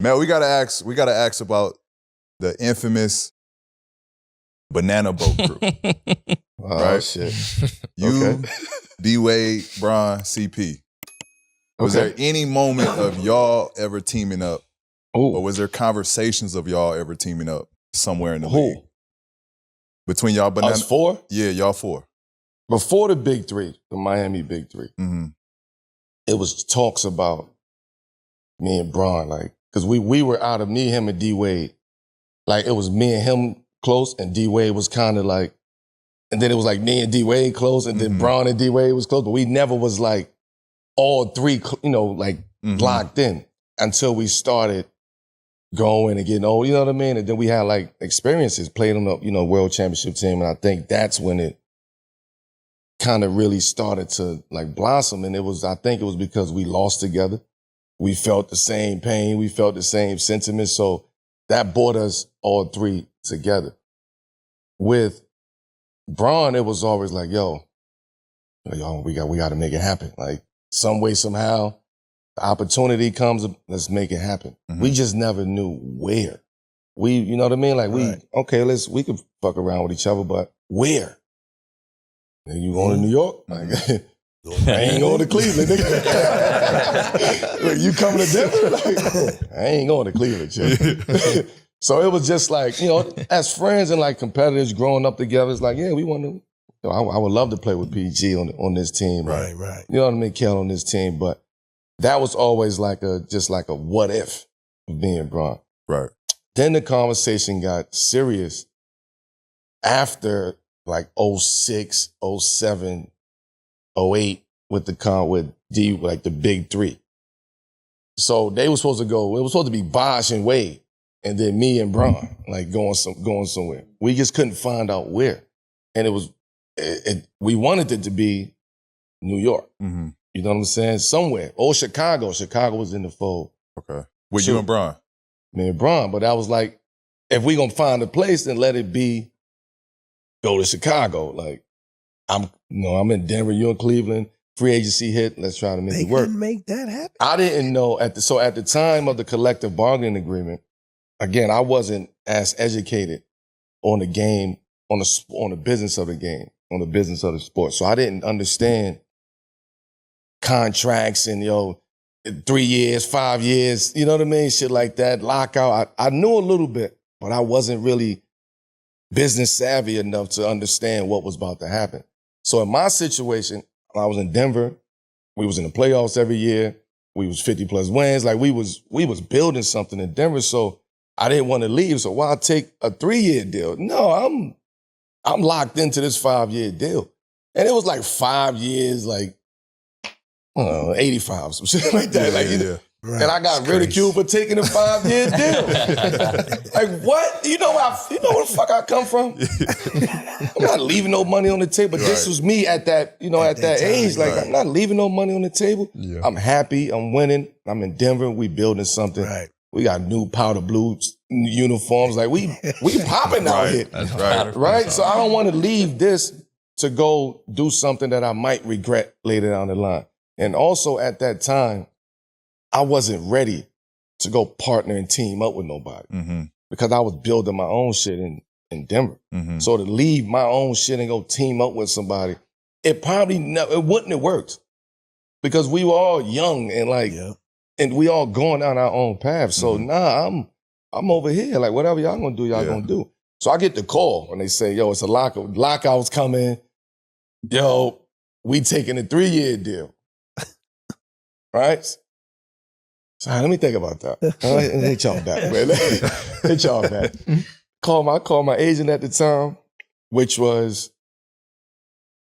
Man, we gotta ask about the infamous Banana Boat Crew. Oh, shit. You, D-Wade, Bron, CP. Was there any moment of y'all ever teaming up? Ooh. Or was there conversations of y'all ever teaming up somewhere in the Who? league? Between y'all Banana... Us four? Yeah, y'all four. Before the Big Three, the Miami Big Three, it was talks about me and Bron, like, because we were out of me, him, and D-Wade. Like, it was me and him close, and D-Wade was kind of like, and then it was like me and D-Wade close, and then Bron and D-Wade was close, but we never was like all three, locked in until we started going and getting old, you know what I mean? And then we had like experiences, played on the, world championship team, and I think that's when it kind of really started to like blossom. And I think it was because we lost together. We felt the same pain. We felt the same sentiment. So that brought us all three together. With Bron, it was always like, yo, we got to make it happen. Like some way, somehow, the opportunity comes, let's make it happen. We just never knew where. You know what I mean? Like we could fuck around with each other, but where? And you going to New York? Like, I ain't going to Cleveland, nigga. Like, you coming to Denver? Like, I ain't going to Cleveland, chick. So it was just like, as friends and like competitors growing up together, it's like, yeah, we want to, I would love to play with PG on this team. Right. You know what I mean? Kel on this team. But that was always just like a what if of being Bron. Right. Then the conversation got serious after like 06, 07, 08 with the Big Three. So they were supposed to go, it was supposed to be Bosh and Wade, and then me and Bron, like going somewhere. We just couldn't find out where. And we wanted it to be New York. You know what I'm saying? Somewhere. Or Chicago. Chicago was in the fold. Okay. With you and Bron? Me and Bron. But I was like, if we gonna find a place, then let it be go to Chicago. Like, I'm in Denver, you in Cleveland, free agency hit, let's try to make it work. They couldn't make that happen? I didn't know, at the time of the collective bargaining agreement, again, I wasn't as educated on the game, on the business of the game, on the business of the sport. So I didn't understand contracts and, 3 years, 5 years, you know what I mean? Shit like that, lockout. I knew a little bit, but I wasn't really business savvy enough to understand what was about to happen. So in my situation, I was in Denver. We was in the playoffs every year. We was 50 plus wins. Like we was building something in Denver. So I didn't want to leave. So why take a 3-year deal? No, I'm locked into this 5-year deal. And it was like 5 years, like, 85, some shit like that. Right. And I got ridiculed for taking a 5-year deal. Like, what? You know where the fuck I come from? I'm not leaving no money on the table. But this was me at that, at that age. Like, I'm not leaving no money on the table. Yeah. I'm happy. I'm winning. I'm in Denver. We building something. Right. We got new powder blue uniforms. Like, we popping out here. That's right. Right? So I don't want to leave this to go do something that I might regret later down the line. And also at that time, I wasn't ready to go partner and team up with nobody because I was building my own shit in Denver. So to leave my own shit and go team up with somebody, it wouldn't have worked because we were all young and and we all going down our own path. So I'm over here. Like whatever y'all gonna do, y'all gonna do. So I get the call when they say, yo, it's a lockout. Lockout's coming. Yo, we taking a 3-year deal. Right? So let me think about that. Hit y'all back, man. Hit y'all back. Call my agent at the time, which was,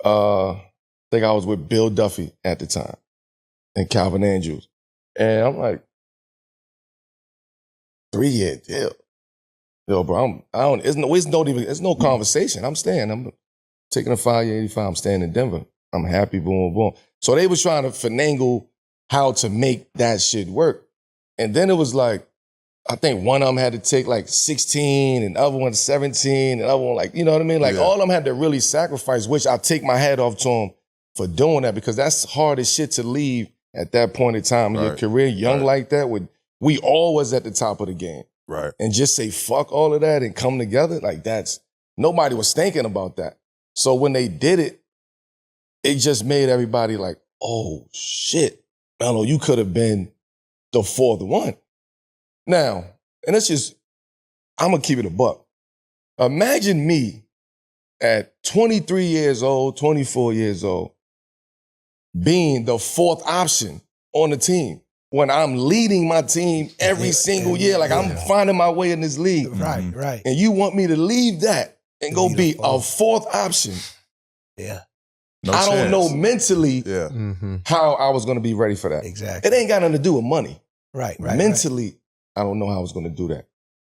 I think I was with Bill Duffy at the time and Calvin Andrews. And I'm like, 3-year deal. Yo, bro, it's no conversation. I'm staying. I'm taking a 5-year 85. I'm staying in Denver. I'm happy, boom, boom. So they was trying to finagle how to make that shit work. And then it was like, I think one of them had to take like 16 and the other one 17 and the other one like, you know what I mean? Like all of them had to really sacrifice, which I take my hat off to them for doing that because that's hard as shit to leave at that point in time in your career, young like that with we all was at the top of the game. Right. And just say fuck all of that and come together, like nobody was thinking about that. So when they did it, it just made everybody like, oh shit, Melo, you could have been the fourth one. Now, and it's just, I'm gonna keep it a buck. Imagine me at 23 years old, 24 years old, being the fourth option on the team when I'm leading my team every single year. Like I'm finding my way in this league. Right. And you want me to leave that and go be a fourth option. Yeah. I don't know mentally how I was going to be ready for that. Exactly. It ain't got nothing to do with money. Right. Mentally, I don't know how I was going to do that.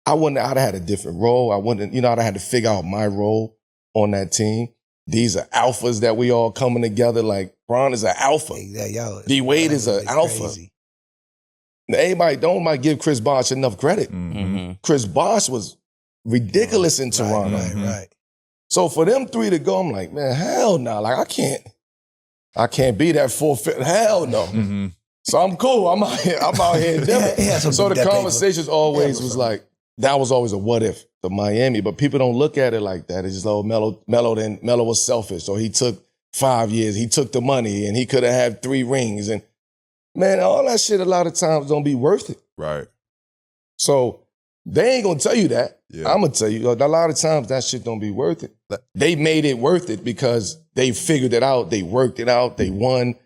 I'd have had a different role. I'd have had to figure out my role on that team. These are alphas that we all coming together. Like Bron is an alpha. D Wade is an alpha. Everybody might give Chris Bosh enough credit. Chris Bosh was ridiculous in Toronto. Right. So for them three to go, I'm like, man, hell no. Like I can't be that fourth, fifth. Hell no. So I'm cool. I'm out here in Denver. So the conversations always was like, that was always a what if, the Miami. But people don't look at it like that. It's just, oh, Melo was selfish. So he took 5 years. He took the money and he could have had 3 rings. And man, all that shit a lot of times don't be worth it. Right. So they ain't gonna tell you that. Yeah. I'm gonna tell you, a lot of times that shit don't be worth it. They made it worth it because they figured it out. They worked it out. They won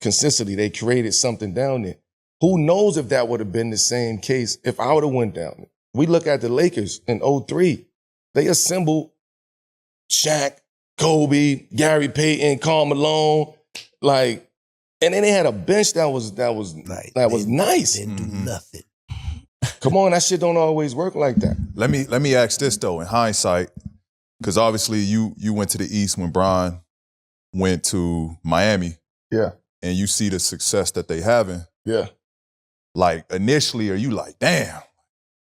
consistently. They created something down there. Who knows if that would have been the same case if I would have went down there. We look at the Lakers in 2003. They assembled Shaq, Kobe, Gary Payton, Karl Malone, like, and then they had a bench that was nice. Didn't do nothing. Come on, that shit don't always work like that. Let me ask this though, in hindsight, because obviously you went to the East when Bron went to Miami. Yeah. And you see the success that they having. Yeah. Like initially, are you like, damn,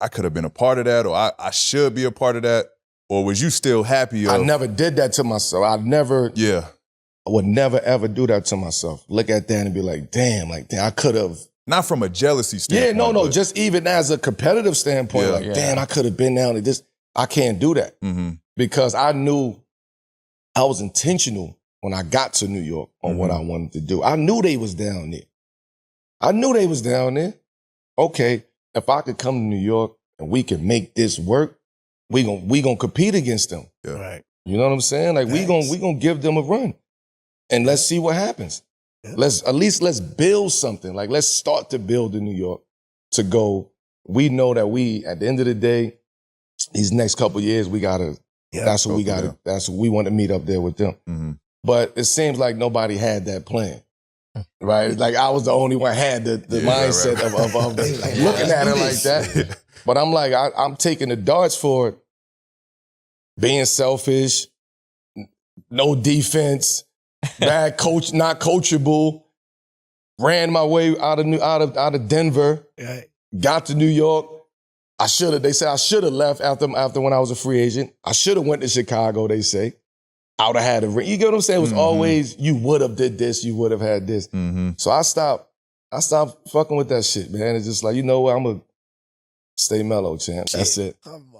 I could have been a part of that, or I should be a part of that? Or was you still happy? I never did that to myself. I would never ever do that to myself. Look at that and be like, damn, I could have. Not from a jealousy standpoint. Yeah, no, just even as a competitive standpoint, damn, I could have been down to this. I can't do that. Because I knew I was intentional when I got to New York on what I wanted to do. I knew they was down there. Okay, if I could come to New York and we can make this work, we gonna compete against them. Yeah. Right. You know what I'm saying? Like we gonna give them a run. And let's see what happens. Yeah. Let's build something. Like let's start to build in New York to go. We know that at the end of the day, these next couple of years, that's what we gotta, that's what we want to meet up there with them. But it seems like nobody had that plan. Right? Like I was the only one had the mindset of looking at it like that. But I'm like, I'm taking the darts for it. Being selfish, no defense, bad coach, not coachable, ran my way out of Denver, got to New York. They said I should have left after when I was a free agent. I should have went to Chicago, they say. I would have had a ring. You get what I'm saying? It was always, you would have did this, you would have had this. So I stopped fucking with that shit, man. It's just like, you know what, I'm going to stay mellow, champ. That's it. Come on.